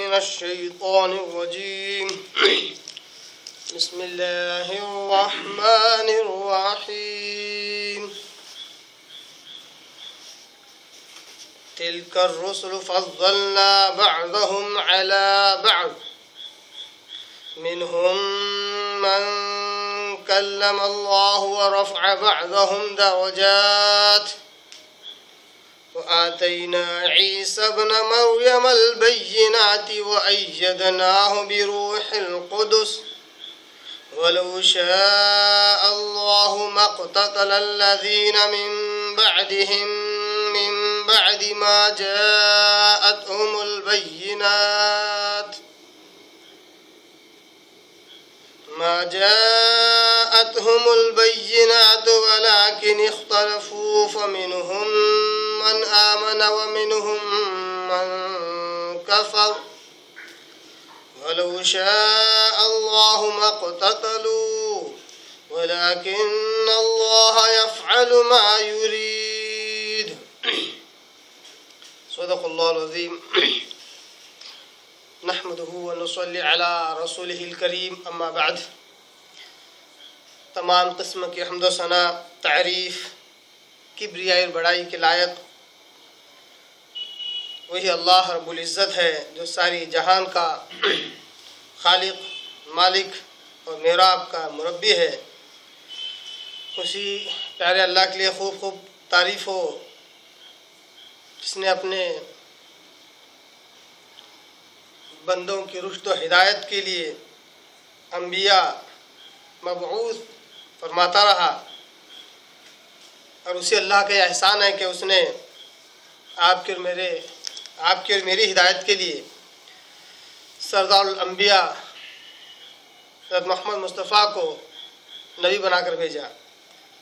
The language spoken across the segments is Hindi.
मिनश्शैतानिर्रजीम बिस्मिल्लाहिर्रहमानिर्रहीम तिल्कर रुसुल फज़्ज़लना बअदहुम अला बअद मिनहुम मन कल्लम अल्लाह व रफ़अ बअदहुम दरजात व आतैना ईसा इब्न मर्यम अल-बय्यिनाति व अय्यदनाहु बिरूहिल क़ुदुस वलौ शाअ अल्लाहु मक़ततल अल्लज़ीना मिन बअदिहिम मिन बअदि मा जाअतहुमुल बय्यिनात वलाकिन इख्तलफू फमिनहुम मन आमन व मिनहुम मन कफर वलौ शाअ अल्लाहु मक़ततलू वलाकिन अल्लाह यफ़अलु मा युरीद। सदक़ल्लाहुल अज़ीम। नहमदुहु व नुसल्ली अला रसूलिहिल करीम, अम्मा बाद। तमाम किस्म की हम्द व सना, तारीफ़, किब्रियाई और बड़ाई के लायक वही अल्लाह रब्बुल इज़्ज़त है जो सारी जहान का खालिक, मालिक और मेहराब का मुरब्बी है। उसी प्यारे अल्लाह के लिए खूब खूब तारीफ़ हो जिसने अपने बंदों की रुश्द व हिदायत के लिए अंबिया मबऊस फरमाता रहा। और उसी अल्लाह का एहसान है कि उसने आपके और मेरी हिदायत के लिए सरदारुल अंबिया हज़रत मोहम्मद मुस्तफ़ा को नबी बनाकर भेजा।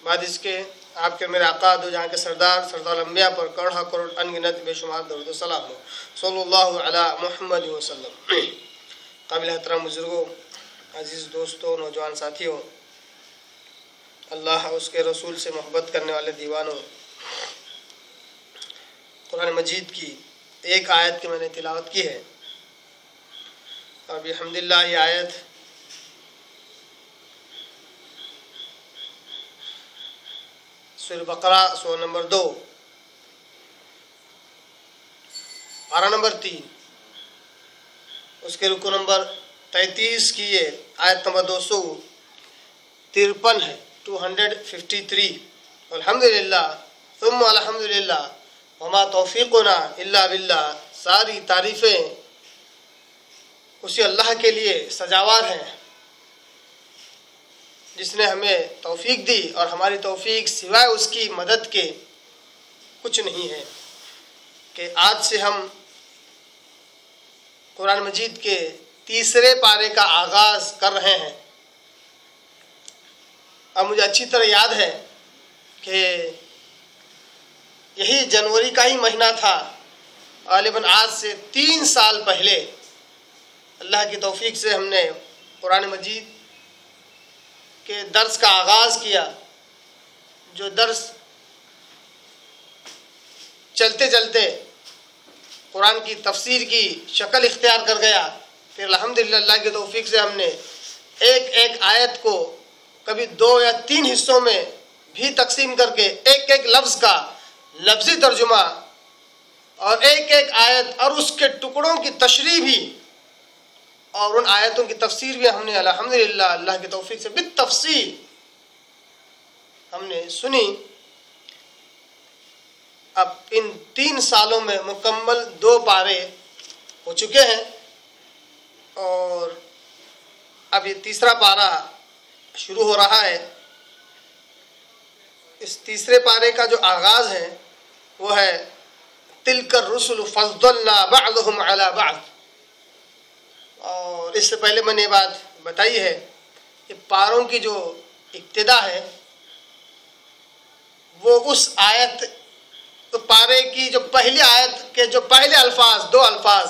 बाद इसके आपके और मेरे आका दो जहाँ के सरदारुल अंबिया पर करोड़ करोड़ अनगिनत बेशुमार दरूद व सलाम हो सल्लल्लाहु अला मुहम्मद वसल्लम। काबिल एहतराम बुजुर्गों, अजीज़ दोस्तों, नौजवान साथियों, अल्लाह उसके रसूल से मोहब्बत करने वाले दीवानों, कुरान मजीद की एक आयत की मैंने तिलावत की है और अल्हम्दुलिल्लाह ये आयत सूरह बकरा सूरह नंबर 2 पारा नंबर 3 उसके रुकू नंबर 33 की ये आयत नंबर 253 है, 253। अल्हम्दुलिल्लाह सुम्मा अल्हम्दुलिल्लाह वमा तौफीकुना इल्ला बिल्लाह। सारी तारीफ़ें उसी अल्लाह के लिए सजावार हैं जिसने हमें तौफीक दी और हमारी तौफीक सिवाय उसकी मदद के कुछ नहीं है कि आज से हम कुरान मजीद के तीसरे पारे का आगाज़ कर रहे हैं। अब मुझे अच्छी तरह याद है कि यही जनवरी का ही महीना था, गालिबन आज से 3 साल पहले अल्लाह की तौफीक से हमने कुरान मजीद के दर्स का आगाज़ किया। जो दर्स चलते चलते कुरान की तफसीर की शक्ल इख्तियार कर गया। फिर अल्हम्दुलिल्लाह अल्लाह की तौफीक से हमने एक एक आयत को कभी 2 या 3 हिस्सों में भी तकसीम करके एक एक लफ्ज़ का लफ्ज़ी तर्जुमा और एक एक आयत और उसके टुकड़ों की तशरीह भी और उन आयतों की तफसीर भी हमने अल्हम्दुलिल्लाह अल्लाह की तौफीक से बित्तफ़सील हमने सुनी। अब इन 3 सालों में मुकम्मल 2 पारे हो चुके हैं और अब ये तीसरा पारा शुरू हो रहा है। इस तीसरे पारे का जो आगाज़ है वो है तिल्कर रुसुल फज़्ज़लना बअदहुम अला बअद। और इससे पहले मैंने ये बात बताई है कि पारों की जो इब्तिदा है वो उस आयत तो पारे की जो पहली आयत के जो पहले अल्फाज 2 अल्फाज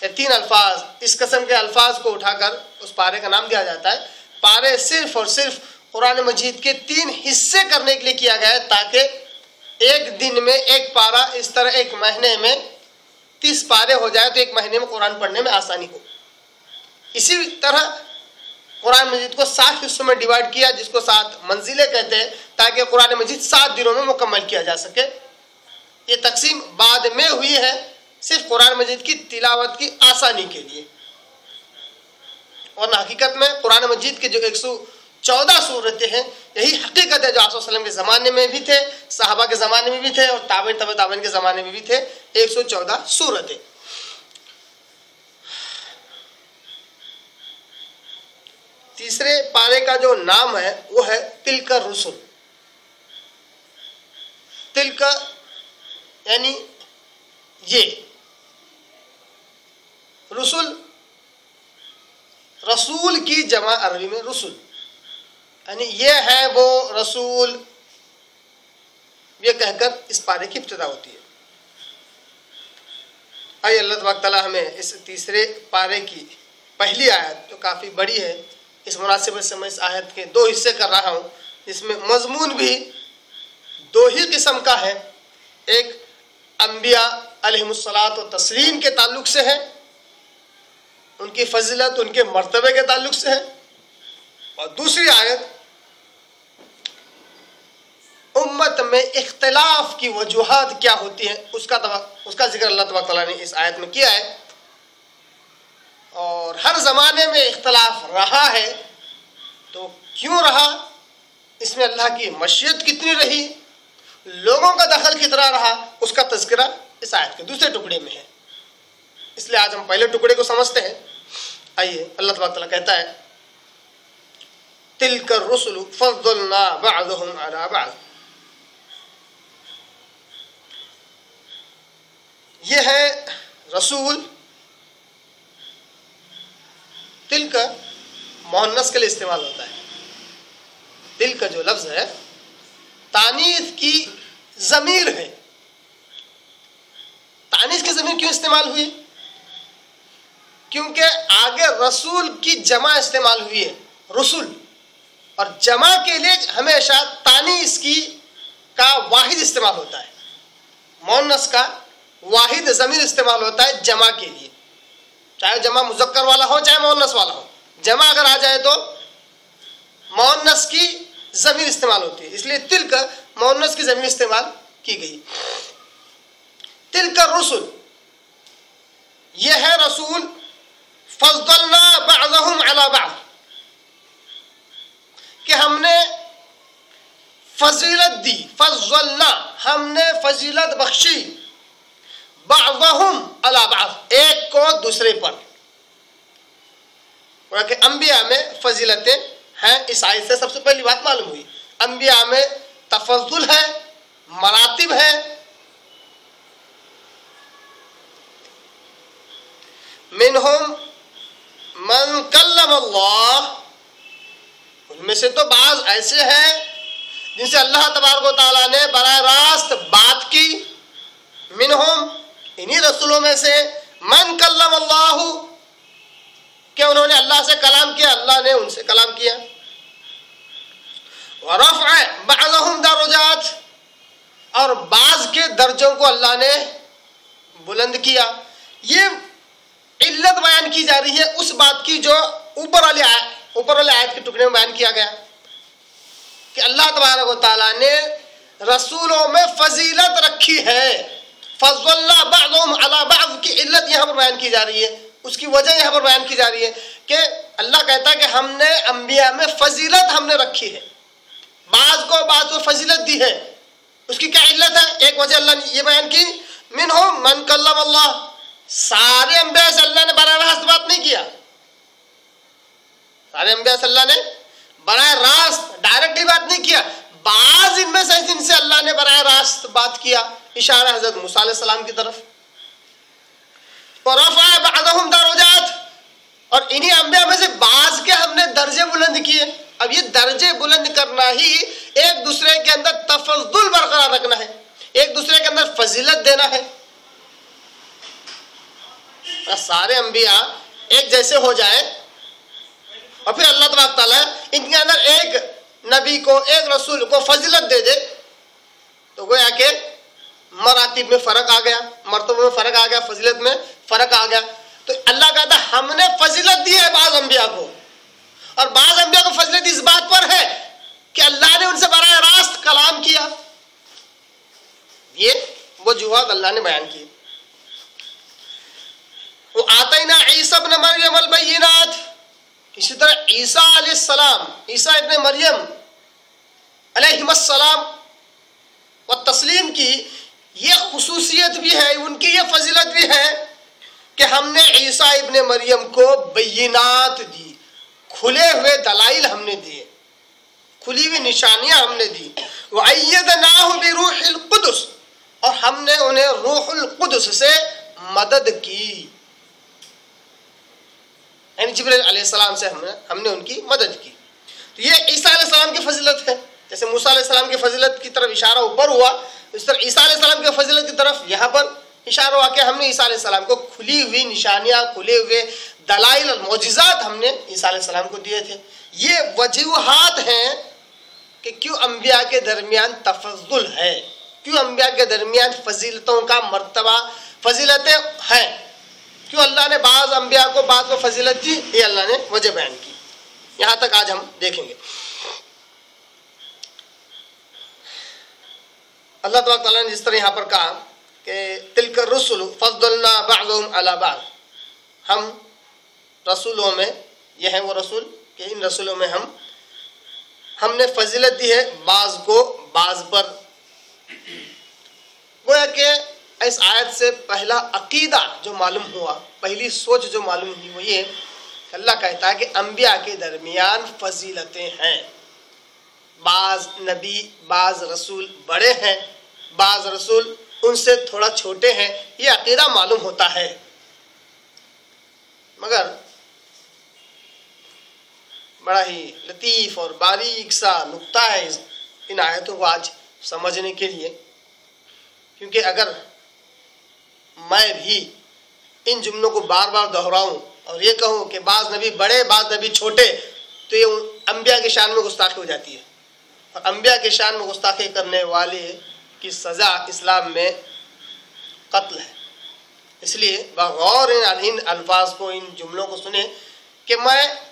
या 3 अल्फाज, इस किस्म के अल्फाज को उठाकर उस पारे का नाम दिया जाता है। पारे सिर्फ और सिर्फ कुरान मजीद के 3 हिस्से करने के लिए किया गया है ताकि एक दिन में एक पारा, इस तरह एक महीने में 30 पारे हो जाए तो एक महीने में कुरान पढ़ने में आसानी हो। इसी तरह कुरान मजीद को 7 हिस्सों में डिवाइड किया, जिसको 7 मंजिलें कहते हैं, ताकि कुरान मजीद 7 दिनों में मुकम्मल किया जा सके। ये तकसीम बाद में हुई है सिर्फ कुरान मजीद की तिलावत की आसानी के लिए, और हकीकत में कुरान मजीद के जो 114 सूरतें हैं, यही हकीकत है जो आप वसल्लम के ज़माने में भी थे, सहाबा के ज़माने में भी थे, और ताबईन के ज़माने में भी थे। 114 सूरतें। तीसरे पारे का जो नाम है वो है तिलका रुसुल। तिलका यानी ये, रुसुल रसूल की जमा अरबी में रुसुल, यानी ये है वो रसूल, ये कहकर इस पारे की इब्तिदा होती है। आइए अल्लाह तबारक तआला हमें इस तीसरे पारे की पहली आयत जो काफ़ी बड़ी है, इस मुनासिबत से मैं इस आयत के 2 हिस्से कर रहा हूँ, जिसमें मजमून भी 2 ही किस्म का है। एक अम्बिया अलैहिमुस्सलात व तस्लीम के ताल्लुक से है, उनकी फजीलत, उनके मर्तबे के ताल्लुक से है, और दूसरी आयत उम्मत में इख्तिलाफ की वजूहात क्या होती हैं उसका जिक्र अल्लाह तबारक तआला ने इस आयत में किया है। और हर ज़माने में इख्तिलाफ रहा है, तो क्यों रहा, इसमें अल्लाह की मशीयत कितनी रही, लोगों का दखल कितना रहा, उसका तज़किरा इस आयत के दूसरे टुकड़े में है। इसलिए आज हम पहले टुकड़े को समझते हैं। आइए अल्लाह तबारक तआला कहता है, तिलका रुसुलु फज़्ज़लना बअदहुम अला बअद। ये है रसूल। तिलका मुअन्नस के लिए इस्तेमाल होता है। तिल का जो लफ्ज़ है तानीस की ज़मीर है। तानीस की ज़मीर क्यों इस्तेमाल हुई? क्योंकि आगे रसूल की जमा इस्तेमाल हुई है, रसूल, और जमा के लिए हमेशा तानीस की का वाहिद इस्तेमाल होता है। मुअन्नस का वाहिद ज़मीर इस्तेमाल होता है जमा के लिए, चाहे जमा मुज़क्कर वाला हो चाहे मुअन्नस वाला हो। जमा अगर आ जाए तो मुअन्नस की ज़मीर इस्तेमाल होती है, इसलिए तिल का मुअन्नस की ज़मीर इस्तेमाल की गई। तिल का रसूल, यह है रसूल, फज़्ज़लना बअदहुम अला बअद, कि हमने फजीलत दी, फज़्ज़लना, हमने फजीलत बख्शी, बअदहुम अला बअद, एक को दूसरे पर। कि अंबिया में फजीलतें हैं, इस आयत से सबसे पहली बात मालूम हुई। अंबिया में तफज़्ज़ुल है, मरातिब है। मिनहुम मन कल्लम अल्लाह, उनमें से तो बाज ऐसे हैं जिनसे अल्लाह तबारक व तआला ने बराह रास्त बात की। मिनहुम, इन्हीं रसूलों में से, मन कल्लम अल्लाह, कि उन्होंने अल्लाह से कलाम किया, अल्लाह ने उनसे कलाम किया। व रफ़अ बअदहुम दरजात, और बाज के दर्जों को अल्लाह ने बुलंद किया। ये इल्लत बयान की जा रही है उस बात की जो ऊपर वाले आयत के टुकड़े में बयान किया गया, कि अल्लाह तबारक व तआला ने रसूलों में फजीलत रखी है। फज़्ज़लना बअदहुम अला बअद की इल्लत यहाँ पर बयान की जा रही है, उसकी वजह यहाँ पर बयान की जा रही है कि अल्लाह कहता है कि हमने अंबिया में फजीलत हमने रखी है, बाज को फजीलत दी है। उसकी क्या इल्लत है? एक वजह अल्लाह ने ये बयान की, मिनहुम मन कल्लम अल्लाह, सारे अंबिया से अल्लाह ने बराह रास्त बात नहीं किया। सारे अंबिया से अल्लाह ने बराह रास्त डायरेक्टली बात नहीं किया, बाज इनमें से जिनसे अल्लाह ने बराह रास्त बात किया, इशारा हज़रत मूसा अलैहिस्सलाम की तरफ। और रफ़अ बअदहुम दरजात, और इन्हीं अंबिया में से बाज के हमने दर्जे बुलंद किए। अब ये दर्जे बुलंद करना ही एक दूसरे के अंदर तफज़्ज़ुल बरकरार रखना है, एक दूसरे के अंदर फजीलत देना है। सारे अंबिया एक जैसे हो जाए और फिर अल्लाह तबारक तआला इनके अंदर एक नबी को, एक रसूल को फजीलत दे दे, तो गोया के मरातिब में फ़र्क आ गया, मर्तबे में फ़र्क आ गया, फजीलत में फ़र्क आ गया। तो अल्लाह कहता है हमने फजीलत दी है बाज़ अंबिया को, और बाज़ अंबिया को फजीलत इस बात पर है कि अल्लाह ने उनसे बराह रास्त कलाम किया। ये वजूहात अल्लाह ने बयान किए। वो आतैना ईसा इब्न मरियम अल बय्यिनात, इसी तरह ईसा अलैहिस्सलाम, ईसा इब्न मरियम अलैहिस्सलाम व तस्लीम की ये खुसूसियत भी है, उनकी ये फजीलत भी है कि हमने ईसा इब्न मरियम को बय्यिनात दी, खुले हुए दलाइल हमने दिए, खुली हुई निशानियां हमने दी। व अय्यदनाहु बिरूहिल कुदस, और हमने उन्हें रूहुल कुदस से मदद की, यानी जिब्रील अलैहिस्सलाम से हमने उनकी मदद की। तो ये ईसा अलैहिस्सलाम की फजीलत है। जैसे मूसा अलैहिस्सलाम की फजीलत की तरफ इशारा ऊपर हुआ, इस तरह ईसा अलैहिस्सलाम की फजीलत की तरफ यहाँ पर इशारा हुआ कि हमने ईसा अलैहिस्सलाम को खुली हुई निशानियाँ, खुले हुए दलाइल और मौजिज़ात हमने ईसा अलैहिस्सलाम को दिए थे। ये वजूहात हैं कि क्यों अंबिया के दरमियान तफज़्ज़ुल है, क्यों अंबिया के दरमियान फजीलतों का मर्तबा, फजीलतें हैं, क्यों अल्लाह ने बाज़ अंबिया को बाज़ को फजीलत दी, ये अल्लाह ने वजह बयान की। यहाँ तक आज हम देखेंगे। अल्लाह तआला ने जिस तरह यहाँ पर कहा कि तिलकर रुसुल फज़्ज़लना बअदहुम अला बअद, हम रसूलों में, ये हैं वो रसूल कि इन रसूलों में हमने फजीलत दी है बाज़ को बाज़ पर। गोया कि इस आयत से पहला अकीदा जो मालूम हुआ, पहली सोच जो मालूम हुई वो ये, अल्लाह कहता है कि अंबिया के दरमियान फजीलतें हैं, बाज़ नबी बाज़ रसूल बड़े हैं, बाज़ रसूल उनसे थोड़ा छोटे हैं, ये अकीदा मालूम होता है। मगर बड़ा ही लतीफ़ और बारीक सा नुक्ता है इन आयतों को आज समझने के लिए, क्योंकि अगर मैं भी इन जुमलों को बार बार दोहराऊं और ये कहूं कि बाज़ नबी बड़े बाज़ नबी छोटे, तो ये अंबिया की शान में गुस्ताखी हो जाती है, और अंबिया की शान में गुस्ताखी करने वाले की सज़ा इस्लाम में कत्ल है। इसलिए बगौर इन अल्फाज को, इन जुमलों को सुने कि मैं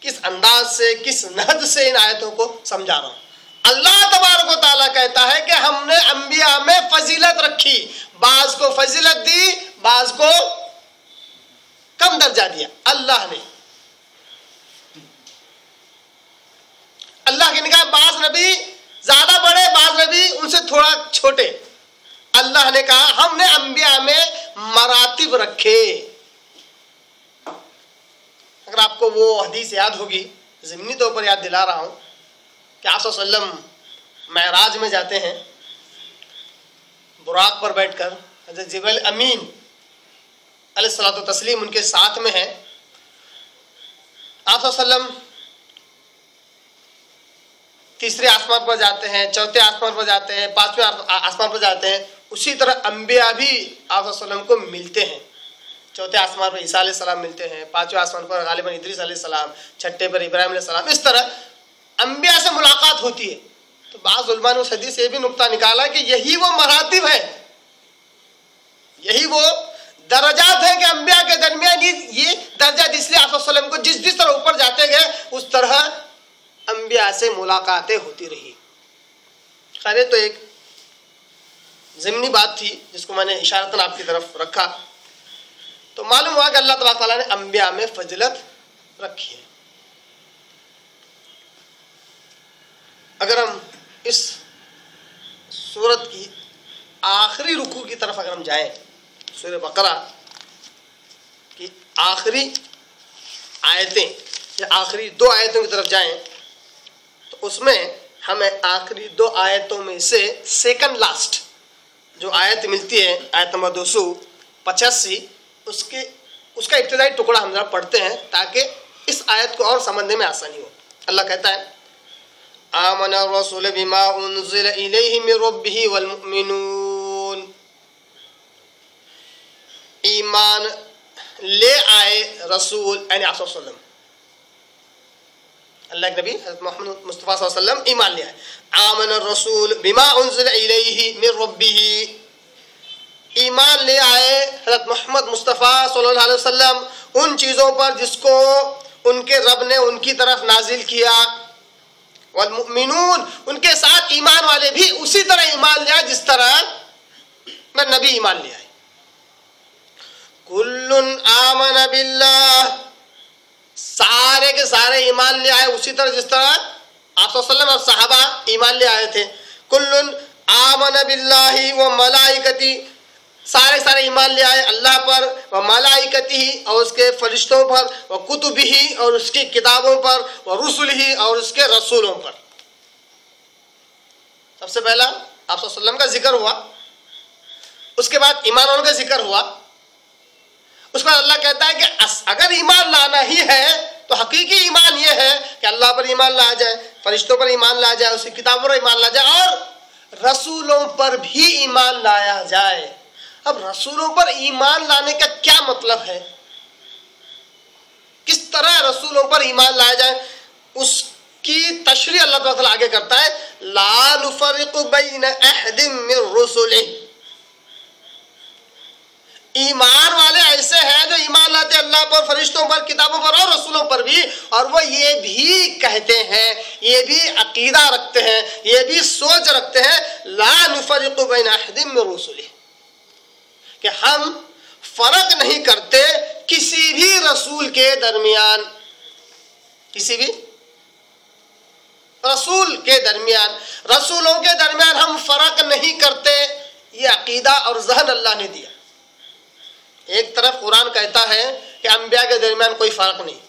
किस अंदाज से, किस नहज से इन आयतों को समझा रहा हूँ। अल्लाह तबारक व तआला कहता है कि हमने अंबिया में फजीलत रखी, बाज़ को फजीलत दी, बाज़ को कम दर्जा दिया। अल्लाह ने, अल्लाह की निगाह बाज़ नबी ज्यादा बड़े, बाज़ नबी उनसे थोड़ा छोटे। अल्लाह ने कहा हमने अंबिया में मरातिब रखे। अगर आपको वो हदीस याद होगी, ज़िमनी तौर पर याद दिला रहा हूं कि आप सल्लम महराज में जाते हैं, बुराक पर बैठकर, हज़रत जिब्रील अमीन अलैहिस्सलातु तस्लीम उनके साथ में है। आप सल्लम तीसरे आसमान पर जाते हैं, चौथे आसमान पर जाते हैं, पांचवें आसमान पर जाते हैं। उसी तरह अंबिया भी आप सल्लम को मिलते हैं। चौथे आसमान पर ईसा अलैहिस्सलाम मिलते हैं, पांचवें आसमान पर गालिबन इद्रीस अलैहिस्सलाम, छठे पर इब्राहिम अलैहिस्सलाम। इस तरह अंबिया से मुलाकात होती है। तो बाज़ उलमा ने उस हदीस से भी नुक्ता निकाला कि यही वो मरातिब है, यही वो दर्जात है कि अंबिया के दरमियान ये दर्जा, इसलिए आप सल्लम को जिस तरह ऊपर जाते गए उस तरह अंबिया से मुलाकातें होती रही। खैर, तो एक ज़िमनी बात थी जिसको मैंने इशारतन आपकी तरफ रखा। तो मालूम हुआ कि अल्लाह तबारक तआला ने अंबिया में फजीलत रखी है। अगर हम इस सूरत की आखिरी रुकू की तरफ अगर हम जाएं, सूरह बकरा की आखिरी आयतें या आखिरी 2 आयतों की तरफ जाएं, तो उसमें हमें आखिरी 2 आयतों में से सेकंड लास्ट जो आयत मिलती है, आयत नंबर 285, उसका इब्तिदाई टुकड़ा हम जरा पढ़ते हैं ताकि इस आयत को और समझने में आसानी हो। अल्लाह कहता है, आमना रसूल बिमा उनज़िला इलैहि मिन रब्बिही वल मुमिनून, ईमान ले आए रसूल यानी आप सल्लम, अल्लाह के नबी हज़रत मोहम्मद मुस्तफ़ा सल्लल्लाहु अलैहि वसल्लम ईमान ले आए। आमन रसूल बिमा उन्ज़िला इलैहि मिन रब्बिही, ईमान ले आए हज़रत मोहम्मद मुस्तफ़ा सल्लल्लाहु अलैहि वसल्लम उन चीज़ों पर जिसको उनके रब ने उनकी तरफ नाजिल किया। वल मुमिनून, उनके साथ ईमान वाले भी उसी तरह ईमान ले आए जिस तरह मैं नबी ईमान ले आए। कुल्लुन आमन बिल्लाह, सारे के सारे ईमान ले आए उसी तरह जिस तरह आप सल्लल्लाहु अलैहि वसल्लम और सहाबा ईमान ले आए थे। कुल्लुन आमन बिल्लाहि व मलाइकती, सारे सारे ईमान ले आए अल्लाह पर, व मलाइकती और उसके फरिश्तों पर, व कुतुबिही और उसकी किताबों पर, व रुसुलिही और उसके रसूलों पर। सबसे पहला आप सल्लल्लाहु अलैहि वसल्लम का जिक्र हुआ, उसके बाद ईमान वालों का जिक्र हुआ। उसके बाद अल्लाह कहता है कि अगर ईमान लाना ही है तो हकीकी ईमान यह है कि अल्लाह पर ईमान लाया जाए, फरिश्तों पर ईमान लाया जाए, उसकी किताबों पर ईमान लाया जाए और रसूलों पर भी ईमान लाया जाए। अब रसूलों पर ईमान लाने का क्या मतलब है, किस तरह रसूलों पर ईमान लाया जाए, उसकी तशरीह अल्लाह ताला आगे करता है। ला नुफर्रिकु बैन अहदिम मिन रुसुलिही, ईमान वाले ऐसे हैं जो ईमान लाते हैं अल्लाह पर, फरिश्तों पर, किताबों पर और रसूलों पर भी, और वो ये भी कहते हैं, ये भी अकीदा रखते हैं, ये भी सोच रखते हैं, ला नुफर्रिकु बैन अहदिम मिन रुसुलिही, कि हम फर्क नहीं करते किसी भी रसूल के दरमियान, किसी भी रसूल के दरमियान, रसूलों के दरमियान हम फर्क नहीं करते। ये अकीदा और ज़हन अल्लाह ने दिया। एक तरफ कुरान कहता है कि अंबिया के दरमियान कोई फर्क नहीं,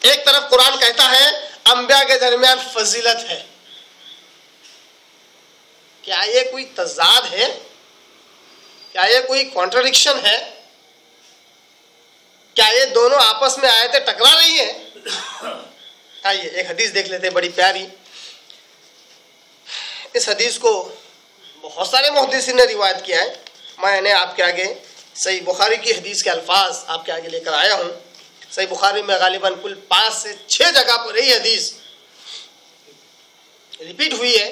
एक तरफ कुरान कहता है अंबिया के दरमियान फजीलत है। क्या ये कोई तजाद है, क्या ये कोई कॉन्ट्रडिक्शन है, क्या ये दोनों आपस में आयतें टकरा रही हैं? आइए एक हदीस देख लेते हैं, बड़ी प्यारी। इस हदीस को बहुत सारे मुहद्दिसीन ने रिवायत किया है। मैंने आपके आगे सही बुखारी की हदीस के अल्फाज आपके आगे लेकर आया हूँ। सही बुखारी में गालिबन कुल 5 से 6 जगह पर यही हदीस रिपीट हुई है,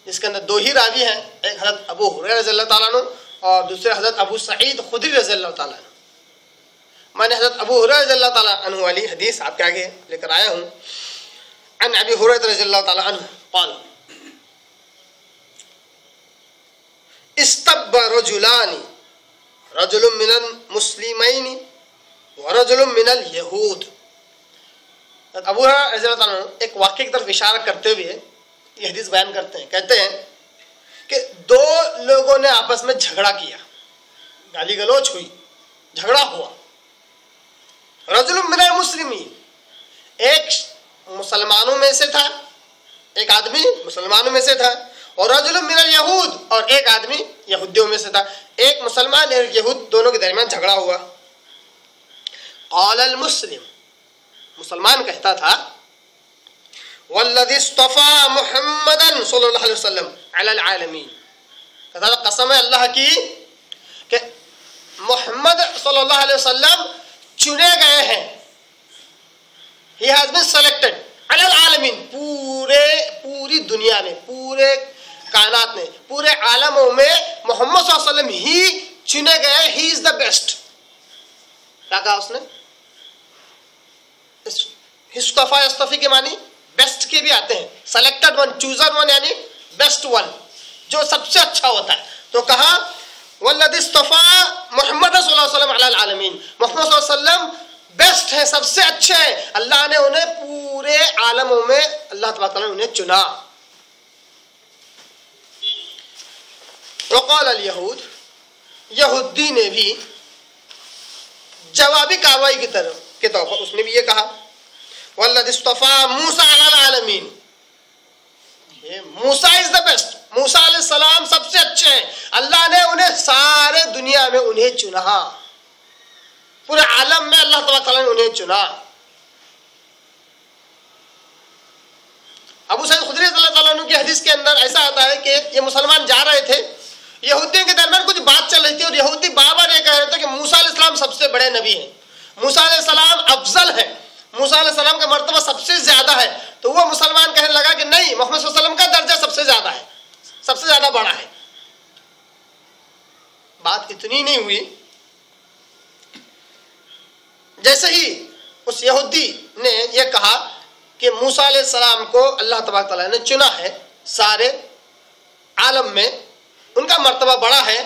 जिसके अंदर 2 ही रावी हैं, एक हज़रत अबू हुरैरा रज़ियल्लाहु ताला अन्हु और दूसरे हज़रत अबू सईद खुदरी रज़ियल्लाहु ताला अन्हु। मैंने हज़रत अबू हुरैरा रज़ियल्लाहु ताला अन्हु वाली हदीस आपके आगे लेकर आया हूँ। अन अबी हुरैरा रज़ियल्लाहु ताला अन्हु क़ाल इस्तब्ब रजुलानी रजुलुम मिनल मुस्लिमैनी व रजुलुम मिनल यहूद। अबू हुरैरा रज़ियल्लाहु ताला अन्हु एक वाक़ये की तरफ इशारा करते हुए ये हदीस बयान करते हैं। कहते हैं कि 2 लोगों ने आपस में झगड़ा किया, गाली गलौज हुई, झगड़ा हुआ। रजुलुम मिनल मुस्लिमीन, एक मुसलमानों में से था, एक आदमी मुसलमानों में से था, और रजुलुम मिनल यहूद, और एक आदमी यहूदियों में से था। एक मुसलमान और यहूद दोनों के दरमियान झगड़ा हुआ। क़ालल मुस्लिम, मुसलमान कहता था वल्लज़ी इस्तफ़ा मुहम्मदन सल्लल्लाहु अलैहि वसल्लम अलल आलमीन, कहता था कसम है अल्लाह की कि मोहम्मद सल्लल्लाहु अलैहि वसल्लम चुने गए हैं। ही हैज बीन सेलेक्टेड अलल आलमीन, पूरी दुनिया में, पूरे कायनात में, पूरे आलमों में मोहम्मद सल्लल्लाहु अलैहि वसल्लम ही चुने गए। He is the best. क्या कहा उसने? इस्तफ़ा इस्तफ़ी के मानी बेस्ट के भी आते हैं, सेलेक्टेड वन, चूजर वन, यानी बेस्ट वन, जो सबसे अच्छा होता है। तो कहा वल्लज़ी इस्तफ़ा मुहम्मद सल्लल्लाहु अलैहि वसल्लम अलल आलमीन, मोहम्मद सल्लल्लाहु अलैहि वसल्लम बेस्ट है, सबसे अच्छे हैं। अल्लाह ने उन्हें पूरे आलमों में अल्लाह तबारक व तआला ने उन्हें चुना। वक़ाल अल यहूद, यहूदी ने भी जवाबी कार्रवाई की तरफ के तौर पर उसने भी ये कहा वल्लज़ी इस्तफ़ा मूसा अलल आलमीन, ये मूसा इज द बेस्ट, मूसा अलैहि सलाम सबसे अच्छे हैं, अल्लाह ने उन्हें सारे दुनिया में उन्हें चुना, पूरे आलम में अल्लाह तबारक व तआला ने उन्हें चुना। अबू सईद खुदरी रज़ियल्लाहु ताला अन्हु की हदीस के अंदर ऐसा आता है कि ये मुसलमान जा रहे थे, यहूदियों के दरमियान कुछ बात चल रही थी और यहूदी बार बार ये कह रहे थे कि मूसा अलैहि सलाम सबसे बड़े नबी हैं, मूसा अलैहि सलाम अफजल हैं, मूसा अलैहिस्सलाम का मर्तबा सबसे ज्यादा है, तो वो मुसलमान कहने लगा कि नहीं, मोहम्मद सल्लल्लाहु अलैहि वसल्लम का दर्जा सबसे ज्यादा है, सबसे ज्यादा बड़ा है। बात इतनी नहीं हुई, जैसे ही उस यहूदी ने यह कहा कि मूसा अलैहिस्सलाम को अल्लाह तबारक तआला ने चुना है, सारे आलम में उनका मर्तबा बड़ा है,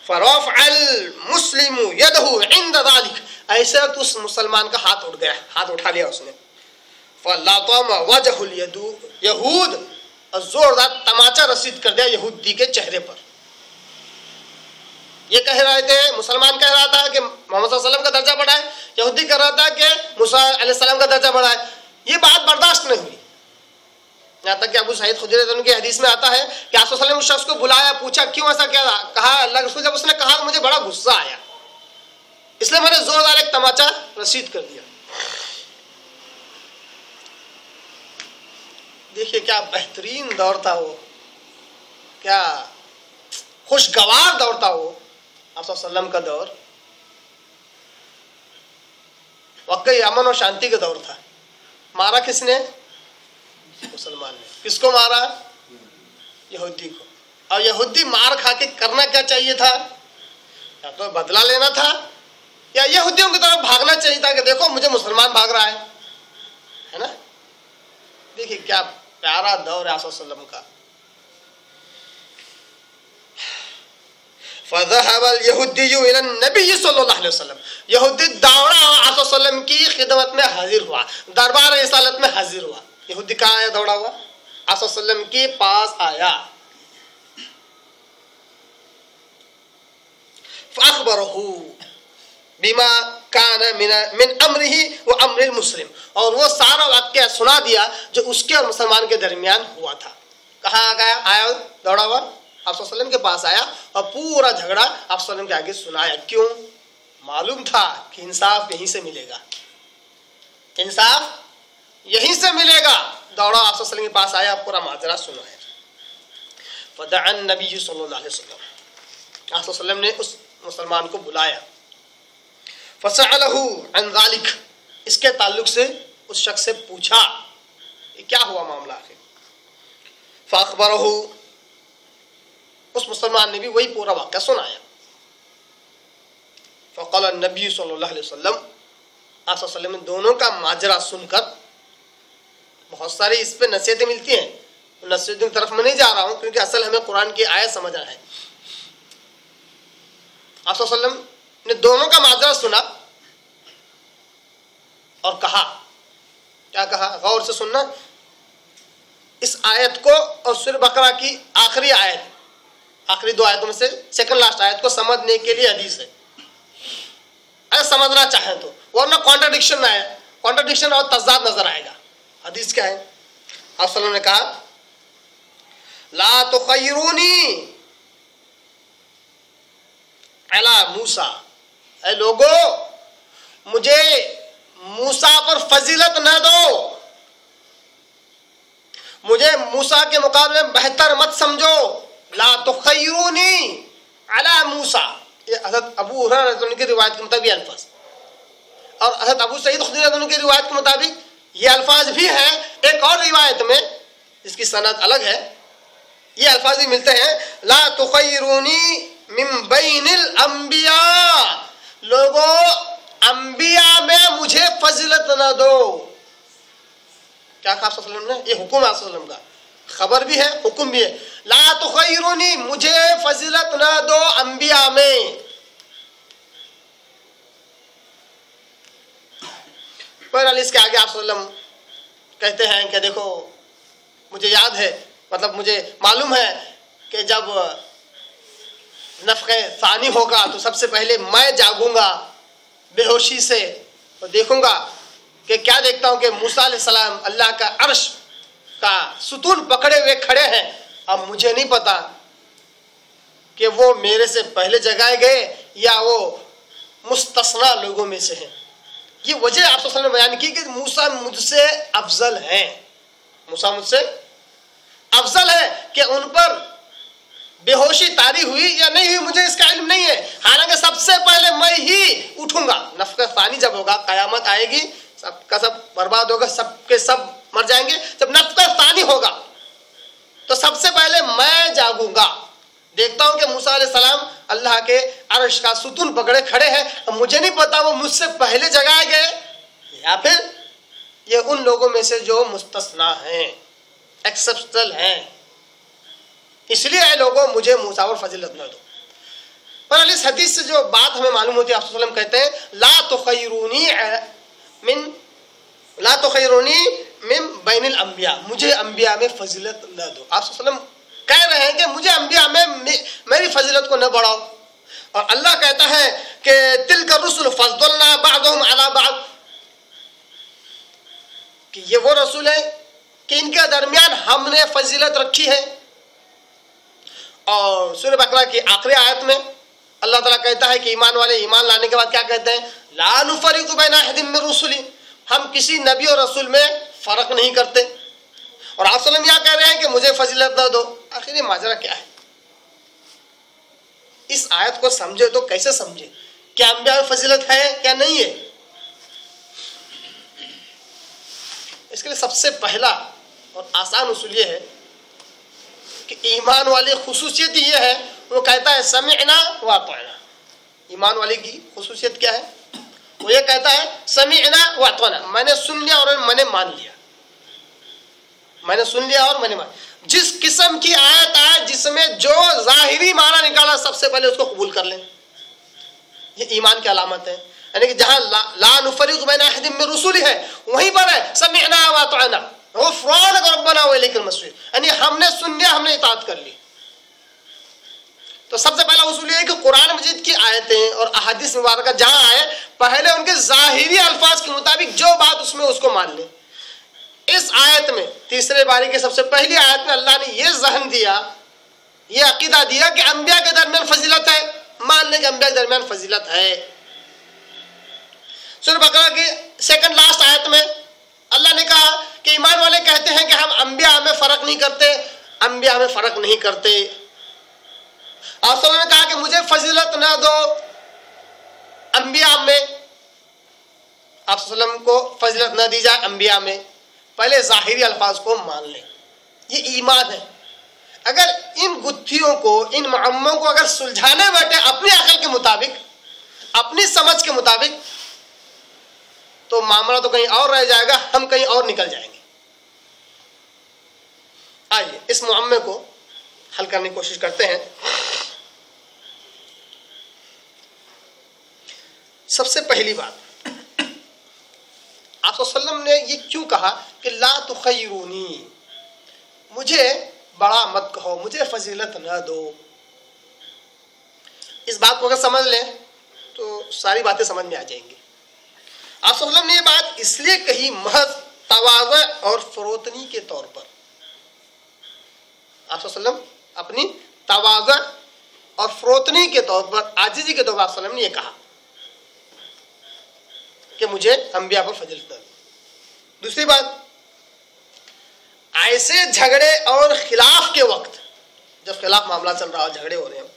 फरफ़अल मुस्लिमु यदहु इंद ज़ालिक, ऐसे वक्त उस मुसलमान का हाथ उठ गया, हाथ उठा लिया उसने। फलतम वजहुल यहूद, और जोरदार तमाचा रसीद कर दिया यहूदी के चेहरे पर। ये कह रहे थे, मुसलमान कह रहा था कि मोहम्मद सल्लल्लाहु अलैहि वसल्लम का दर्जा बढ़ा है, यहूदी कह रहा था कि मूसा अलैहिस्सलाम का दर्जा बढ़ा है। ये बात बर्दाश्त नहीं हुई, यहाँ तक कि अबू सईद खुदरी रज़ियल्लाहु अन्हु की हदीस में आता है कि आप सल्लल्लाहु अलैहि वसल्लम उस शख्स को बुलाया, पूछा क्यों ऐसा क्या कहा अल्लाह के रसूल। जब उसने कहा मुझे बड़ा गुस्सा आया, इसलिए मैंने जोरदार एक तमाचा रसीद कर दिया। देखिए क्या बेहतरीन दौर था वो, क्या खुशगवार दौर था वो आप सल्लल्लाहु अलैहि वसल्लम का दौर। वाकई अमन और शांति का दौर था। मारा किसने? मुसलमान ने। किसको मारा? यहूदी को। और यहूदी मार खा के करना क्या चाहिए था? या तो बदला लेना था या यहूदियों की तरफ भागना चाहिए था कि देखो मुझे मुसलमान भाग रहा है ना। देखिए क्या प्यारा दौर है आप सल्लल्लाहु अलैहि वसल्लम का। फ़ज़हबल यहूदिय्यु इला नबी सल्लल्लाहु अलैहि वसल्लम, यहूदी दौड़ा आप सल्लल्लाहु अलैहि वसल्लम की खिदमत में हाजिर हुआ, दरबार रिसालत में हाजिर हुआ। यहूदी कहाँ आया? दौड़ा हुआ आप सल्लल्लाहु अलैहि वसल्लम के पास आया। फ़अख़बरहु बिमा कान मिन अम्रिही व अम्रिल मुस्लिम, और वो सारा वाक़या सुना दिया जो उसके और मुसलमान के दरमियान हुआ था। कहाँ गया? आया दौड़ा हुआ आप सल्लल्लाहु अलैहि वसल्लम के पास आया और पूरा झगड़ा आप सल्लल्लाहु अलैहि वसल्लम के आगे सुनाया। क्यों? मालूम था कि इंसाफ यहीं से मिलेगा, इंसाफ यहीं से मिलेगा। दौड़ा आप सल्लल्लाहु अलैहि वसल्लम के पास आया, पूरा माजरा सुनाया। फ़दअन नबी सल्लल्लाहु अलैहि वसल्लम, आप सल्लल्लाहु अलैहि वसल्लम ने उस मुसलमान को बुलाया। फ़सअलहु अन ज़ालिक, इसके ताल्लुक से उस शख्स से पूछा ये क्या हुआ मामला आखिर। फ़अख़बरहु, उस मुसलमान ने भी वही पूरा वाक़या सुनाया। फ़क़ाल नबी सल्लल्लाहु अलैहि वसल्लम, आप सल्लल्लाहु अलैहि वसल्लम ने दोनों का माजरा सुनकर, बहुत सारी इस पे नसीहतें मिलती हैं, नसीहतों की तरफ मैं नहीं जा रहा हूँ क्योंकि असल हमें कुरान की आयत समझना है। आप सल्लल्लाहु अलैहि वसल्लम ने दोनों का माजरा सुना और कहा, क्या कहा? गौर से सुनना इस आयत को और सूरह बकरा की आखिरी आयत, आखिरी दो आयतों में से सेकंड लास्ट आयत को समझने के लिए हदीस है, अगर समझना चाहें तो, वरना कॉन्ट्रडिक्शन में आए, कॉन्ट्रडिक्शन और तज़ाद नजर आएगा। हदीस क्या है? आप सल्लल्लाहु अलैहि वसल्लम ने कहा ला तुखय्यिरूनी अला मूसा, ऐ लोगो मुझे मूसा पर फजीलत न दो, मुझे मूसा के मुकाबले में बेहतर मत समझो। ला तुखय्यिरूनी अला मूसा, ये हज़रत अबू हुरैरा रज़ियल्लाहु अन्हु की रिवायत के मुताबिक अल्फाज, और हज़रत अबू सईद खुदरी रज़ियल्लाहु अन्हु की रिवायत के मुताबिक ये अल्फाज भी हैं। एक और रिवायत में जिसकी सनद अलग है, ये अल्फाज भी मिलते हैं, ला तुखय्यिरूनी मिन बैनिल अंबिया, लोगों अंबिया में मुझे फजीलत न दो। क्या कहा सल्लल्लाहु अलैहि वसल्लम ने? ये हुक्म है सल्लल्लाहु अलैहि वसल्लम का, खबर भी है हुक्म भी है। ला तुखय्यिरूनी, मुझे फजीलत न दो अंबिया में। पर इसके आगे आप सल्लल्लाहु अलैहि वसल्लम कहते हैं कि देखो मुझे याद है, मतलब मुझे मालूम है कि जब नफ़क़े सानी होगा तो सबसे पहले मैं जागूंगा बेहोशी से और देखूंगा कि क्या देखता हूं कि मूसा अलैहिस्सलाम अल्लाह का अर्श का सुतून पकड़े हुए खड़े हैं। अब मुझे नहीं पता कि वो मेरे से पहले जगाए गए या वो मुस्तस्ना लोगों में से हैं। ये वजह आप सल्लल्लाहु अलैहि वसल्लम ने बयान की कि मूसा मुझसे अफजल हैं, मूसा मुझसे अफजल है। कि उन पर बेहोशी तारी हुई या नहीं हुई मुझे इसका इल्म नहीं है, हालांकि सबसे पहले मैं ही उठूंगा। नफक़े सानी जब होगा, क़यामत आएगी, सबका सब बर्बाद होगा, सबके सब मर जाएंगे। जब नफक़े सानी होगा तो सबसे पहले मैं जागूंगा। देखता हूं कि मूसा अलैहिस्सलाम अल्लाह के अर्श का सुतून पकड़े खड़े हैं। अब मुझे नहीं पता वो मुझसे पहले जगाए गए या फिर ये उन लोगों में से जो मुस्तस्ना हैं, एक्सेप्शनल हैं, इसलिए है लोगों मुझे मूसा पर फजीलत न दो। पर इस हदीस से जो बात हमें मालूम होती है, आप सल्लल्लाहु अलैहि वसल्लम कहते हैं ला तुखय्यिरूनी मिन बैनिल अंबिया, मुझे अंबिया में फजीलत न दो। आप सल्लल्लाहु अलैहि वसल्लम कह रहे हैं कि मुझे अंबिया में मेरी फजीलत को न बढ़ाओ। और अल्लाह कहता है कि तिलका रुसुल फज़्ज़लना बअदहुम अला बअद, कि ये वो रसूल है कि इनके दरमियान हमने फजीलत रखी है। और सूरह बकरा की आखिरी आयत में अल्लाह ताला कहता है कि ईमान वाले ईमान लाने के बाद क्या कहते हैं, ला नुफरिकु बैना अहदिम मिन रुसुली, हम किसी नबी और रसूल में फर्क नहीं करते। और आप सल्लम यहाँ कह रहे हैं कि मुझे फजीलत न दो। आखिर ये माजरा क्या है? इस आयत को समझे तो कैसे समझे, क्या अंबिया में फजीलत है क्या नहीं है? इसके लिए सबसे पहला और आसान उसूल ये है कि ईमान वाली खुसूसियत ये है, वो कहता है समिअना व अतअना। ईमान वाले की खुसूसियत क्या है? वो ये कहता है समिअना व अतअना, मैंने सुन लिया और मैंने मान लिया, मैंने सुन लिया और मैंने मान। जिस किस्म की आयत आए जिसमें जो जाहिरी माना निकाला सबसे पहले उसको कबूल कर लें, ये ईमान की अलामत है। यानी कि जहां ला नुफरिकु बैना अहदिम मिन रुसुली है, वहीं पर है समिअना व अतअना गुफ़रानक रब्बना व इलैकल मसीर, यानी हमने सुन लिया, हमने इताअत कर ली। तो सबसे पहला उसूल ये है कि कुरान मजीद की आयतें और अहादीस मुबारक जहां आए, पहले उनके जाहिरी अल्फाज के मुताबिक जो बात उसमें उसको मान लें। इस आयत में, तीसरे बारी की सबसे पहली आयत में अल्लाह ने यह ज़हन दिया, ये अकीदा दिया कि अंबिया के दरमियान फजीलत है, मान लें कि अंबिया के दरमियान फजीलत है। सूरह बकरा की सेकंड लास्ट आयत में अल्लाह ने कहा कि ईमान वाले कहते हैं कि हम अंबिया में फर्क नहीं करते, अंबिया में फर्क नहीं करते। आप सल्लल्लाहु अलैहि वसल्लम ने कहा कि मुझे फजीलत न दो अंबिया में, आप सल्लल्लाहु अलैहि वसल्लम को फजीलत न दी जाए अंबिया में, पहले जाहिरी अल्फाज को मान लें, ये ईमान है। अगर इन गुत्थियों को, इन मुअम्मों को अगर सुलझाने बैठे अपनी अकल के मुताबिक, अपनी समझ के मुताबिक, तो मामला तो कहीं और रह जाएगा, हम कहीं और निकल जाएंगे। आइए इस मुअम्मे को हल करने की कोशिश करते हैं। सबसे पहली बात, आप सल्लम ने ये क्यों कहा कि ला तुखय्यिरूनी, मुझे बड़ा मत कहो, मुझे फजीलत न दो। इस बात को अगर समझ लें तो सारी बातें समझ में आ जाएंगी। आप सल्लम ने ये बात इसलिए कही महज तवाज़ु और फरोतनी के तौर पर। आप सल्लम अपनी तवाज़ु और फरोतनी के तौर पर, आजिज़ी के तौर पर आप सल्लम ने ये कहा कि मुझे अंबिया पर फजीलत न दो। दूसरी बात, ऐसे झगड़े और खिलाफ के वक्त, जब खिलाफ मामला चल रहा हो, झगड़े हो रहे हैं,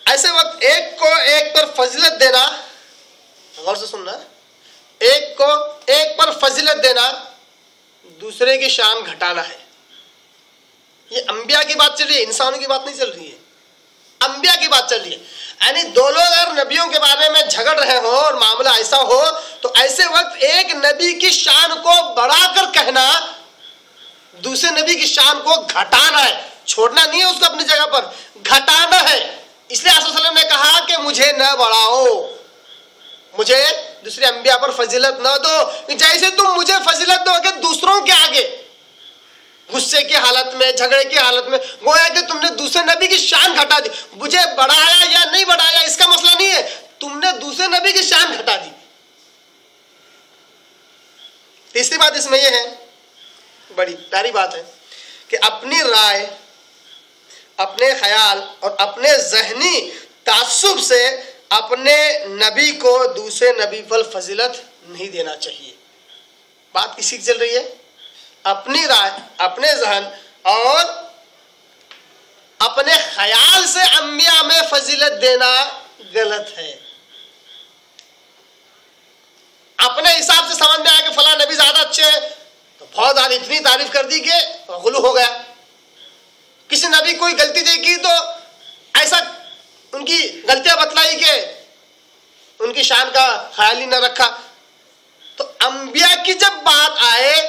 ऐसे वक्त एक को एक पर फजीलत देना, गौर से सुनना, एक को एक पर फजीलत देना दूसरे की शान घटाना है। ये अंबिया की बात चल रही है, इंसानों की बात नहीं चल रही है, अंबिया की बात चल रही है। यानी दो लोग अगर नबियों के बारे में झगड़ रहे हो और मामला ऐसा हो, तो ऐसे वक्त एक नबी की शान को बढ़ाकर कहना, दूसरे नबी की शान को घटाना है, छोड़ना नहीं है उसको अपनी जगह पर, घटाना है। इसलिए आप सल्लल्लाहु अलैहि वसल्लम ने कहा कि मुझे न बढ़ाओ, मुझे दूसरे अंबिया पर फजीलत न दो। जैसे तुम मुझे फजीलत दोगे दूसरों के आगे, गुस्से की हालत में, झगड़े की हालत में, गोया कि तुमने दूसरे नबी की शान घटा दी। मुझे बढ़ाया या नहीं बढ़ाया इसका मसला नहीं है, तुमने दूसरे नबी की शान घटा दी। तीसरी बात इसमें यह है, बड़ी प्यारी बात है, कि अपनी राय, अपने ख्याल और अपने जहनी तासुब से अपने नबी को दूसरे नबी पर फजीलत नहीं देना चाहिए। बात किसी की चल रही है? अपनी राय, अपने जहन और अपने ख्याल से अंबिया में फजीलत देना गलत है। अपने हिसाब से समझ में आया कि फला नबी ज्यादा अच्छे हैं तो बहुत ज्यादा इतनी तारीफ कर दी कि गुलू हो गया। किसी नबी कोई गलती देखी तो ऐसा उनकी गलतियां बतलाई कि उनकी शान का ख्याल ही न रखा। तो अंबिया की जब बात आए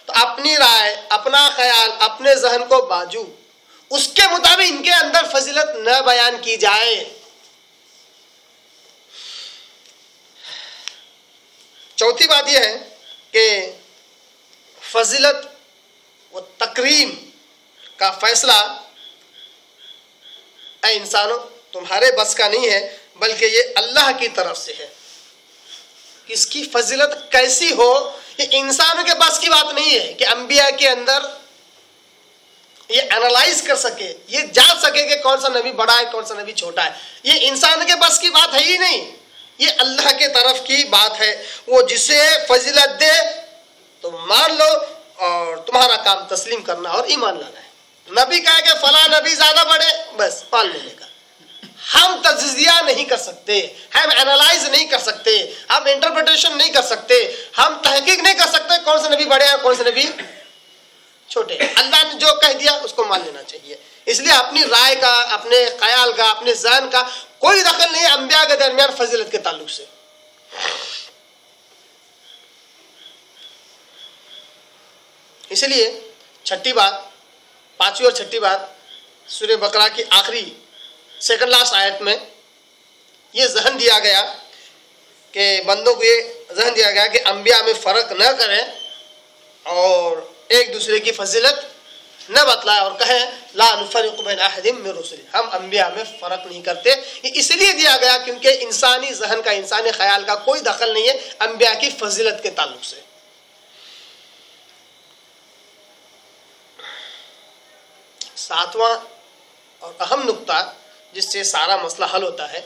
तो अपनी राय, अपना ख्याल, अपने जहन को बाजू, उसके मुताबिक इनके अंदर फजीलत न बयान की जाए। चौथी बात यह है कि फजीलत व तकरीम का फैसला ऐ इंसानों तुम्हारे बस का नहीं है, बल्कि ये अल्लाह की तरफ से है। इसकी फजीलत कैसी हो ये इंसानों के बस की बात नहीं है कि अंबिया के अंदर ये एनालाइज कर सके, ये जान सके कि कौन सा नबी बड़ा है कौन सा नबी छोटा है। ये इंसान के बस की बात है ही नहीं, ये अल्लाह के तरफ की बात है। वो जिसे फजीलत दे तो मान लो और तुम्हारा काम तस्लीम करना और ईमान लाना है। नबी कहे कि फला नबी ज्यादा बड़े, बस मान लेने का। हम तज्जिया नहीं कर सकते, हम एनालाइज नहीं कर सकते, हम इंटरप्रिटेशन नहीं कर सकते, हम तहकीक नहीं कर सकते कौन सा नबी बड़े हैं कौन सा नबी छोटे। अल्लाह ने जो कह दिया उसको मान लेना चाहिए। इसलिए अपनी राय का, अपने ख्याल का, अपने ज़हन का कोई दखल नहीं है अंबिया के दरमियान फजीलत के ताल्लुक से। इसलिए छठी बात, पांचवी और छठी बात, सूरह बकरा की आखिरी सेकंड लास्ट आयत में ये जहन दिया गया कि बंदों को ये जहन दिया गया कि अंबिया में फ़र्क न करें और एक दूसरे की फजीलत न बतलाए और कहें ला नुफर्रिकु बैन अहदिम मिन रुसुली, हम अंबिया में फ़र्क नहीं करते। ये इसलिए दिया गया क्योंकि इंसानी जहन का, इंसानी ख्याल का कोई दखल नहीं है अंबिया की फजीलत के ताल्लुक से। सातवां और अहम नुक्ता जिससे सारा मसला हल होता है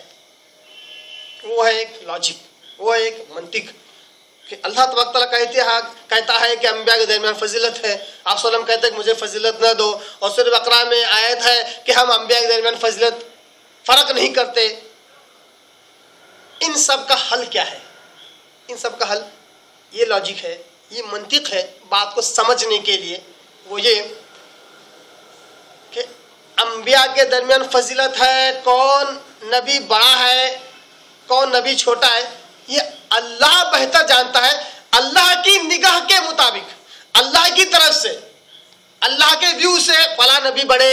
वो है एक लॉजिक, वो है एक मंतिक कि अल्लाह तबारक तआला कहता है कि अंबिया के दरमियान फजीलत है। आप सल्लम कहते हैं कि मुझे फजीलत न दो, और सूरह बकरा में आयत है कि हम अंबिया के दरमियान फजीलत फ़र्क नहीं करते। इन सब का हल क्या है? इन सब का हल ये लॉजिक है, ये मंतिक है बात को समझने के लिए। वो ये कि अंबिया के दरमियान फजीलत है, कौन नबी बड़ा है कौन नबी छोटा है, ये अल्लाह बेहतर जानता है। अल्लाह की निगाह के मुताबिक, अल्लाह की तरफ से, अल्लाह के व्यू से फला नबी बड़े,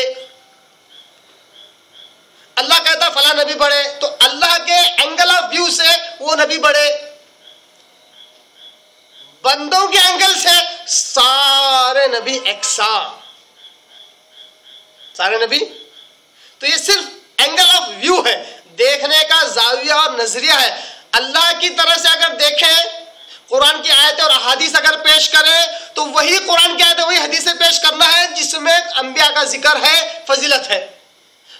अल्लाह कहता है फला नबी बड़े तो अल्लाह के एंगल ऑफ व्यू से वो नबी बड़े। बंदों के एंगल से सारे नबी एकसा, सारे नबी। तो ये सिर्फ एंगल ऑफ व्यू है, देखने का जाविया और नजरिया है। अल्लाह की तरफ से अगर देखें, कुरान की आयतें और अहादीस अगर पेश करें तो वही कुरान की आयतें, वही हदीसें पेश करना है जिसमें अंबिया का जिक्र है, फजीलत है।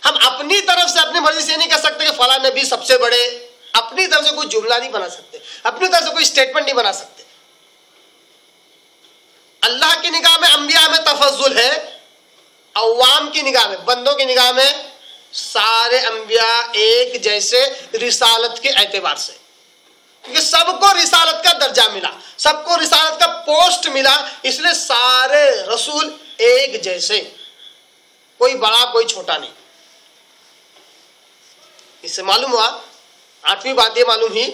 हम अपनी तरफ से अपनी मर्जी से नहीं कह सकते कि फला नबी सबसे बड़े। अपनी तरफ से कोई जुमला नहीं बना सकते, अपनी तरफ से कोई स्टेटमेंट नहीं बना सकते। अल्लाह की निगाह में अंबिया में तफज्जुल है, अवाम की निगाह में, बंदों की निगाह में सारे अंबिया एक जैसे रिसालत के एतबार से, क्योंकि सबको रिसालत का दर्जा मिला, सबको रिसालत का पोस्ट मिला, इसलिए सारे रसूल एक जैसे, कोई बड़ा कोई छोटा नहीं। इससे मालूम हुआ, आठवीं बात ये मालूम हुई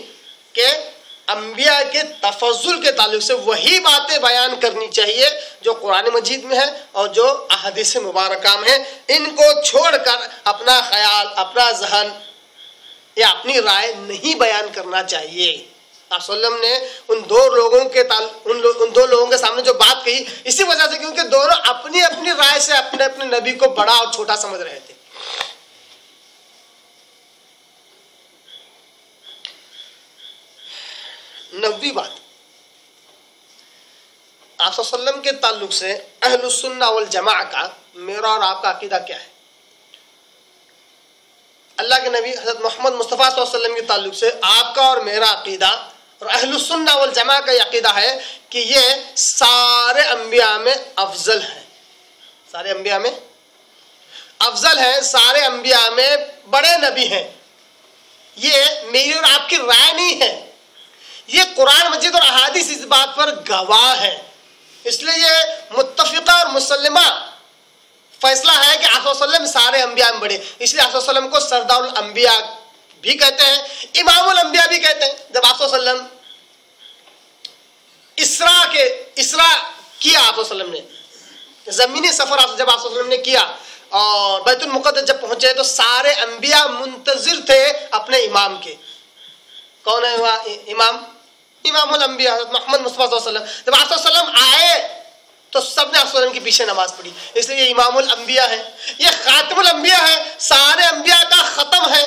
कि अंबिया के तफज्जुल के ताल्लुक से वही बातें बयान करनी चाहिए जो कुरान मजीद में है और जो अहादीस मुबारका में है। इनको छोड़कर अपना ख्याल, अपना जहन या अपनी राय नहीं बयान करना चाहिए। आप सल्लम ने उन दो लोगों के सामने जो बात कही इसी वजह से, क्योंकि दोनों अपनी अपनी राय से अपने अपने नबी को बड़ा और छोटा समझ रहे थे। नवीं बात, आप सल्लम के ताल्लुक से अहलुस सुन्ना वल जमाअह का मेरा और आपका अकीदा क्या है? अल्लाह के नबी हज़रत मोहम्मद मुस्तफ़ा सल्लल्लाहु अलैहि वसल्लम के ताल्लुक से आपका और मेरा अकीदा और अहलुस सुन्ना वल जमाअह का अकीदा है कि ये सारे अंबिया में अफजल है, सारे अंबिया में अफजल है, सारे अंबिया में बड़े नबी हैं। ये मेरी और आपकी राय नहीं है, ये कुरान मजीद और अहादीस इस बात पर गवाह है। इसलिए ये मुत्तफिका और मुसल्लिमा फैसला है कि आप सल्लम सारे अंबिया में बड़े, इसलिए आप सल्लम को सरदारुल अंबिया भी कहते हैं, इमामुल अंबिया भी कहते हैं। जब आप सल्लम इसरा किया, आप सल्लम ने जमीनी सफर जब आप सल्लम ने किया और बैतुल मुक़द्दस जब पहुंचे तो सारे अंबिया मुंतजिर थे अपने इमाम के। कौन है वह इमाम? इमामुल अंबिया मोहम्मद मुस्तफा सल्लल्लाहु अलैहि वसल्लम। जब आप सल्लम आए तो सबने आप सल्लम के पीछे नमाज पढ़ी, इसलिए ये इमामुल अंबिया है, ये खातिमुल अंबिया है, सारे अंबिया का खत्म है,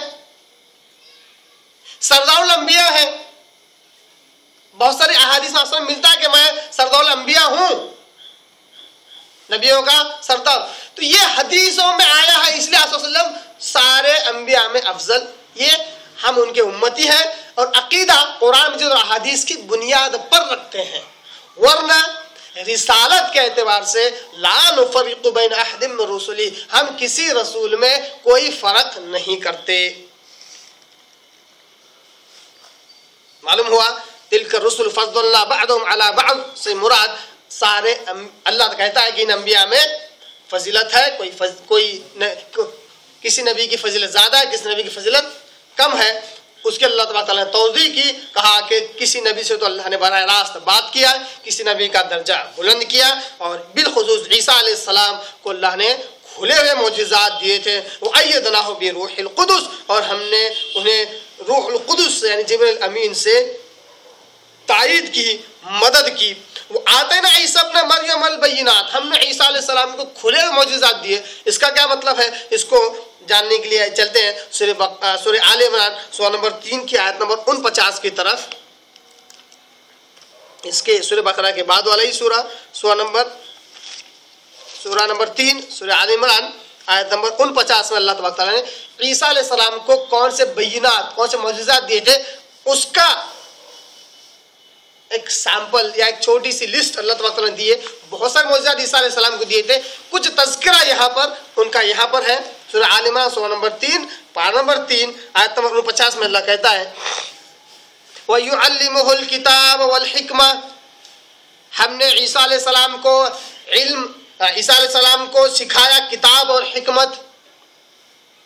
सरदारुल अंबिया है। बहुत सारी अहादीस में मिलता है कि मैं सरदारुल अंबिया हूं, नबियों का सरदार। तो ये हदीसों में आया है, इसलिए आप सल्लम सारे अंबिया में अफजल, ये हम उनके उम्मती हैं और अकीदा कुरान मजीद और अहादीस की बुनियाद पर रखते हैं। वरना रिसालत के एतबार से ला नुफर्रिकु बैन अहदिम मिन रुसुली, हम किसी रसूल में कोई फर्क नहीं करते। मालूम हुआ तिलका रुसुल फज़्ज़लना बअदहुम अला बअद से मुराद सारे अल्लाह कहता है कि इन अंबिया में फजीलत है, किसी नबी की फजीलत ज्यादा है, किसी नबी की फजीलत कम है। उसके अल्लाह ताला ने तौज़ी की, कहा कि किसी नबी से तो अल्लाह ने बराह रास्त बात किया, किसी नबी का दर्जा बुलंद किया, और बिलखुसूस ईसा अलैहिस्सलाम को अल्लाह ने खुले हुए मोजिज़ात दिए थे। वो अय्यदनाहु बिरूहिल कुदुस, और हमने उन्हें रूहुल कुदुस यानी जिब्रील अमीन से तायीद की, मदद की। वो आते ना ईसा अपने मरियम अल बय्यिनात, हमने ईसा अलैहिस्सलाम को खुले हुए मोजिज़ात दिए। इसका क्या मतलब है, इसको जानने के लिए चलते हैं सूरह आले इमरान सूरा नंबर 3 की आयत नंबर 49 की तरफ। इसके सूरह बकरा के बाद वाला ही सूरा नंबर 3 सूरह आले इमरान आयत नंबर 49 में अल्लाह तबारक तआला ने ईसा अलैहिस्सलाम को कौन से बय्यिनात, कौन से मोजिज़ात दिए थे, उसका एक सैंपल या एक छोटी सी लिस्ट अल्लाह तबारक तआला ने दिए। बहुत सारे मोजिज़ात ईसा अलैहिस्सलाम को दिए थे, कुछ तज़किरा यहाँ पर उनका यहाँ पर है। सूरह आल इमरान सूरा नंबर 3 पारा नंबर 3 आयत नंबर 49 में अल्लाह कहता है व युअल्लिमुहुल किताब वल हिकमा, हमने ईसा अलैहिस्सलाम को इल्म, ईसा अलैहिस्सलाम को सिखाया किताब और हिकमत,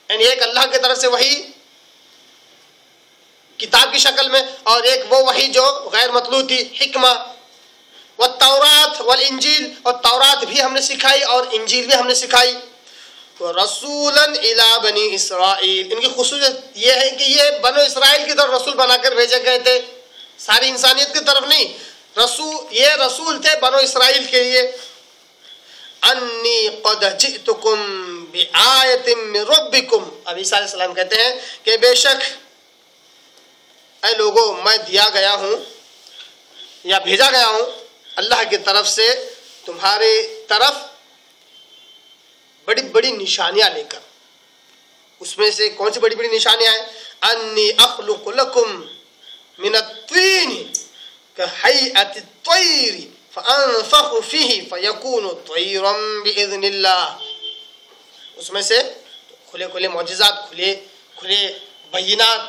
यानी एक अल्लाह की तरफ से वही किताब की शक्ल में, और एक वो वही जो गैर मतलू थी हिकमा। व तौरात वल इंजील, और तौरात भी हमने सिखाई और इंजील भी हमने सिखाई। तो रसूलन इला बनी इसराइल, इनकी खुसूसियत ये है कि ये बनो इसराइल की तरफ रसूल बनाकर भेजे गए थे, सारी इंसानियत की तरफ नहीं। ये रसूल थे बनो इसराइल के लिए। अन्नी क़द जिअतुकुम बिआयतिन मिन रब्बिकुम, अब ईसा अलैहिस्सलाम कहते हैं कि बेशक ऐ लोगों, मैं दिया गया हूँ या भेजा गया हूँ अल्लाह की तरफ से तुम्हारे तरफ बड़ी बड़ी निशानियां लेकर। उसमें से कौन सी बड़ी बड़ी निशानियां हैं? अन्नी अख़्लुक़ु लकुम मिनत-तीन कहैअत-तैर फ़अन्फ़ख़ु फ़ीही फ़यकूनु तैरन बिइज़्निल्लाह। उसमें से खुले खुले मौजिज़ात, खुले बय्यिनात,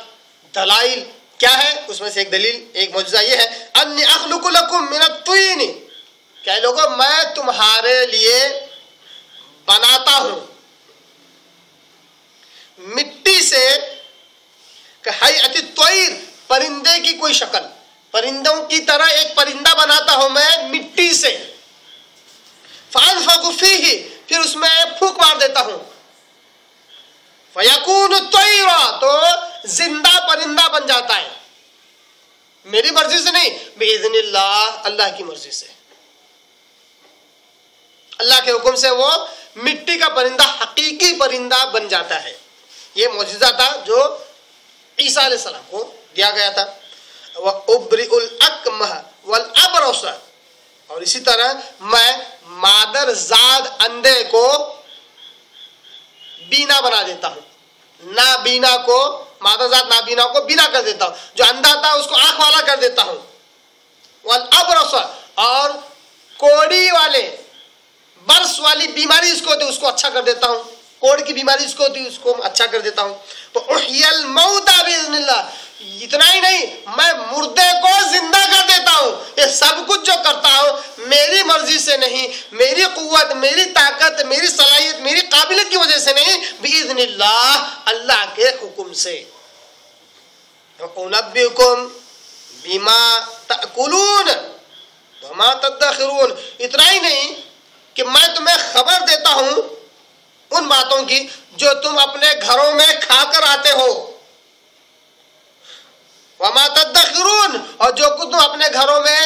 दलाइल क्या है? उसमें से एक दलील, एक मौजिज़ा ये है अन्नी अख़्लुक़ु लकुम मिनत-तीन, क्या लोगों मैं तुम्हारे लिए बनाता हूं मिट्टी से, कहैअत-तैर परिंदे की कोई शक्ल, परिंदों की तरह एक परिंदा बनाता हूं मैं मिट्टी से। फ़अन्फ़ख़ु फ़ीही, फिर उसमें फूंक मार देता हूं। फ़यकूनु तैरा, तो जिंदा परिंदा बन जाता है, मेरी मर्जी से नहीं, बिइज़्निल्लाह, अल्लाह की मर्जी से, अल्लाह के हुक्म से वो मिट्टी का परिंदा हकीकी परिंदा बन जाता है। ये मौजिज़ा था जो ईसा अलैहिस्सलाम को दिया गया था। वह उब्रिउल अकमह वल अबरस, और इसी तरह मैं मादरजाद अंधे को बीना बना देता हूँ, नाबीना को, मादरजाद नाबीना को बीना कर देता हूँ, जो अंधा था उसको आंख वाला कर देता हूँ। वल अबरस, और कोड़ी वाले बर्स वाली बीमारी इसको होती उसको अच्छा कर देता हूँ। कोढ़ की बीमारी जिसको होती है उसको अच्छा कर देता हूँ। तो उहियल मौता बिइज़्निल्लाह, इतना ही नहीं, मैं मुर्दे को जिंदा कर देता हूँ। ये सब कुछ जो करता हूँ मेरी मर्जी से नहीं, मेरी कुव्वत, मेरी ताकत, मेरी सलाहियत, मेरी काबिलियत की वजह से नहीं, बिइज़्निल्लाह, अल्लाह के हुक्म से। उनब्बिउकुम बिमा तअकुलून वमा तदखिरून, इतना ही नहीं कि मैं तुम्हें खबर देता हूँ उन बातों की जो तुम अपने घरों में खाकर आते हो। वमा तदखिरून, और जो कुछ तुम अपने घरों में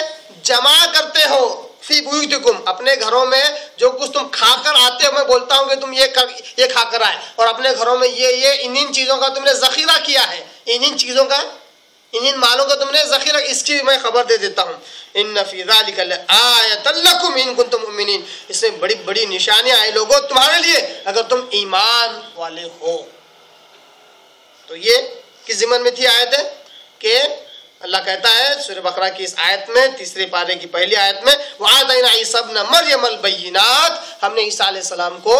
जमा करते हो। फी बुयूतिकुम, अपने घरों में जो कुछ तुम खाकर आते हो, मैं बोलता हूँ कि तुम ये खाकर आए, और अपने घरों में ये इन चीज़ों का तुमने ज़ख़ीरा किया है, इन चीज़ों का, इन मालों का तुमने ज़ख़ीरा, इसकी भी मैं खबर दे देता हूँ। इन्न फ़ी ज़ालिका लआयतन लकुम इन कुंतुम मुमिनीन, इसमें बड़ी बड़ी निशानियाँ हैं लोगों तुम्हारे लिए अगर तुम ईमान वाले हो। तो ये किस ज़िम्मन में थी आयत है कि अल्लाह कहता है सूरह बकरा की इस आयत में, तीसरे पारे की पहली आयत में, वआतैना ईसा इब्न मरियमल बय्यिनात, हमने ईसा अलैहिस्सलाम को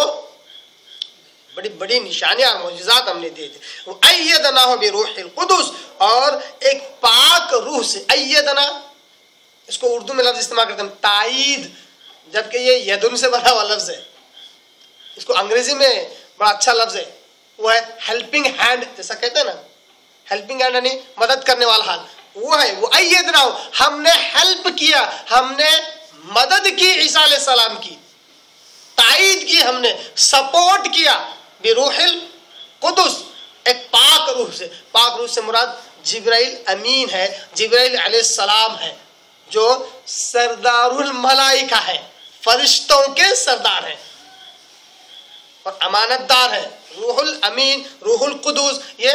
बड़ी बड़ी निशानियां मौजज़ात हमने दिए थे। वो अय्यदनाहु बिरूहिल कुदुस, और एक पाक रूह से। अय्यदना, इसको उर्दू में लफ्ज़ इस्तेमाल करते हैं ताईद, जबकि ये यदुन से बना हुआ लफ्ज़ है। इसको अंग्रेजी में बड़ा अच्छा लफ्ज़ है, वो है हेल्पिंग हैंड, जैसा कहते हैं ना, हेल्पिंग हैंड यानी मदद करने वाला हाथ, वो है। वो अय्यदनाहु, हमने हेल्प किया, हमने मदद की ईसा अलैहिस्सलाम की, ताईद की, हमने सपोर्ट किया बिरूहिल कुदुस, एक पाक रूह से। पाक रूह से मुराद जिब्राइल अमीन है, जिब्राइल अलैहिस्सलाम है, जो सरदारुल मलाइका है, फरिश्तों के सरदार है और अमानतदार है। रूहुल अमीन, रूहुल कुदुस, ये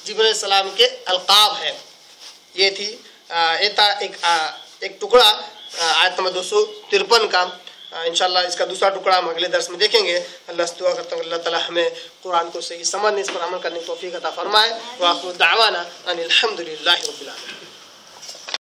जिब्राइल अलैहिस्सलाम के अलकाब है। ये थी एक टुकड़ा आयत नंबर 253 का। इंशाअल्लाह इसका दूसरा टुकड़ा हम अगले दर्स में देखेंगे। अल्लाह से दुआ करता हूँ अल्लाह ताला हमें कुरान को सही समझने, इस पर अमल करने की तौफीक अता फरमाए। व आखिर दावाना अनिल हम्दुलिल्लाहि रब्बिल आलमीन।